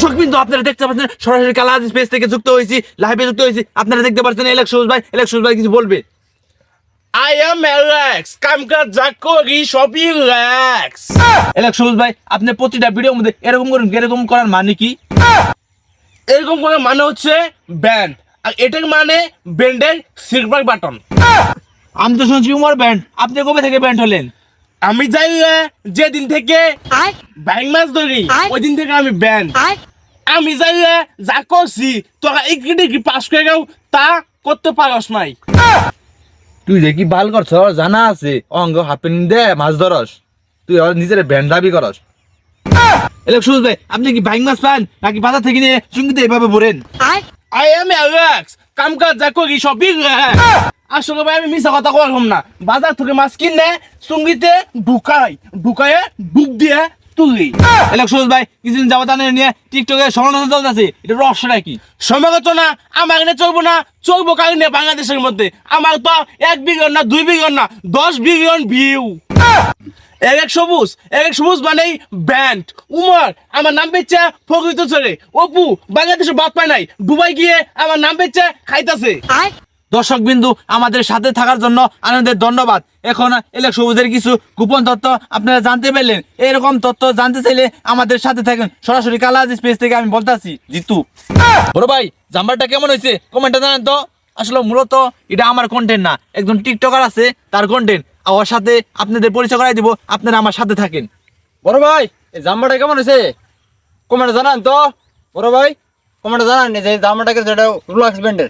দর্শক বিন্দু আপনারা দেখতে পাচ্ছেন সরাসরি কালা আজিজ পেজ থেকে যুক্ত হয়েছি, লাইভে যুক্ত হয়েছি। আপনারা দেখতে পাচ্ছেন ইলেকশন ভাই কিছু বলবে। I am Alex, কামকাজ যা করি সবই রিল্যাক্স। ইলেকশন ভাই আপনি প্রতিটা ভিডিওর মধ্যে এরকম করেন, এরকম করার মানে কি? এরকম করে মানে হচ্ছে ব্যান্ড, আর এটার মানে ব্যান্ডের সিলভার বাটন। আমি তো শুনছি উমর ব্যান্ড, আপনি কবে থেকে ব্যান্ড হলেন? আমি যাই যেদিন থেকে ব্যাং মাছ ধরি ওই দিন থেকে আমি ব্যান্ড। আমি যাই যা করছি তোরা ডিগ্রি পাস করে গেও তা করতে পারস নাই। তুই যে কি বাল করছ জানা আছে, অঙ্গ হাফেন দে মাছ ধরস, তুই নিজের ব্যান্ড দাবি করস। ইলেকশন ভাই আপনি কি বাইক মাছ পান নাকি বাজার থেকে নিয়ে চুঙ্গিতে এভাবে ভরেন? I am Alex, কামকাজ যা করি সবই রিল্যাক্স। আসলে ভাই আমি মিছা কথা কইলাম না, বাজার থেকে মাছ কিনে চুঙ্গিতে ঢুকায় ডুব দিয়ে তুলি। ইলেকশন ভাই কিছুদিন যাবত নিয়ে টিকটকে সমালোচনা চলতেছে, এটা রহস্যটা কি? সমাগত না আমার এখানে চলবো না, চলবো কারণে বাংলাদেশের মধ্যে আমার তো 1 বিলিয়ন না 2 বিলিয়ন না 10 বিলিয়ন ভিউ। এক সবুজ মানেই ব্যান্ড। উমর আমার নাম পেয়েছে ফকিত চলে, অপু বাংলাদেশে বাদ পায় নাই, দুবাই গিয়ে আমার নাম পেয়েছে খাইতাছে। দর্শক বিন্দু আমাদের সাথে থাকার জন্য আনন্দের ধন্যবাদ। এখন ইলেকশনের কিছু গোপন তথ্য আপনারা জানতে পারলেন। এরকম তথ্য জানতে চাইলে আমাদের সাথে থাকেন। সরাসরি কালা আজিজ পেজ থেকে আমি বলতাছি জিতু। বড় ভাই জাম্বারটা কেমন হয়েছে কমেন্টে জানান তো। আসলে মূলত এটা আমার কন্টেন্ট না, একজন টিকটকার আছে তার কন্টেন্ট। আমার সাথে আপনাদের পরিচয় করাই দিব, আপনারা আমার সাথে থাকেন। বড় ভাই এই জাম্বাটা কেমন হয়েছে কমেন্টে জানান তো। বড় ভাই কমেন্টে জানান যে জাম্বাটাকে যেটা রিল্যাক্স ব্যান্ডের।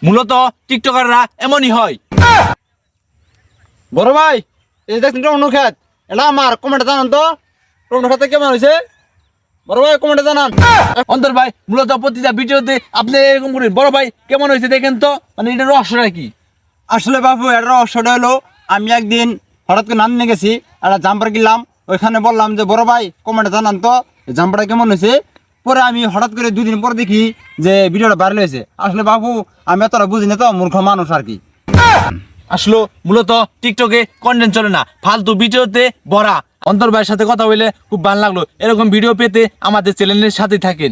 মূলত টিকটকাররা এমনই হয়। বড় ভাই এই দেখছেন টমেটো খেত, এটা আমার কমেন্টে জানান তো টমেটো খেতে কেমন হয়েছে। বড় ভাই কমেন্টে জানান। অন্তর ভাই মূলত প্রতিটা ভিডিওতে আপনি এরকম করেন, বড় ভাই কেমন হয়েছে দেখেন তো, মানে এটা রহস্যটা কি? আসলে বাবু এর রহস্যটা হলো আমি একদিন হঠাৎ করে নাম নিয়ে গেছি, একটা জাম্পার কিনলাম, ওইখানে বললাম যে বড় ভাই কমেন্টে জানান তো জাম্পারটা কেমন হয়েছে। পরে আমি হঠাৎ করে 2 দিন পরে দেখি যে ভিডিওটা ভাইরাল হয়েছে। আসলে বাবু আমি এতটা বুঝি না, তো মূর্খ মানুষ আর কি। আসলে মূলত টিকটকে কন্টেন্ট চলে না, ফালতু ভিডিওতে ভরা। অন্তর ভাইয়ের সাথে কথা বলে খুব ভালো লাগলো। এরকম ভিডিও পেতে আমাদের চ্যানেলের সাথে থাকেন।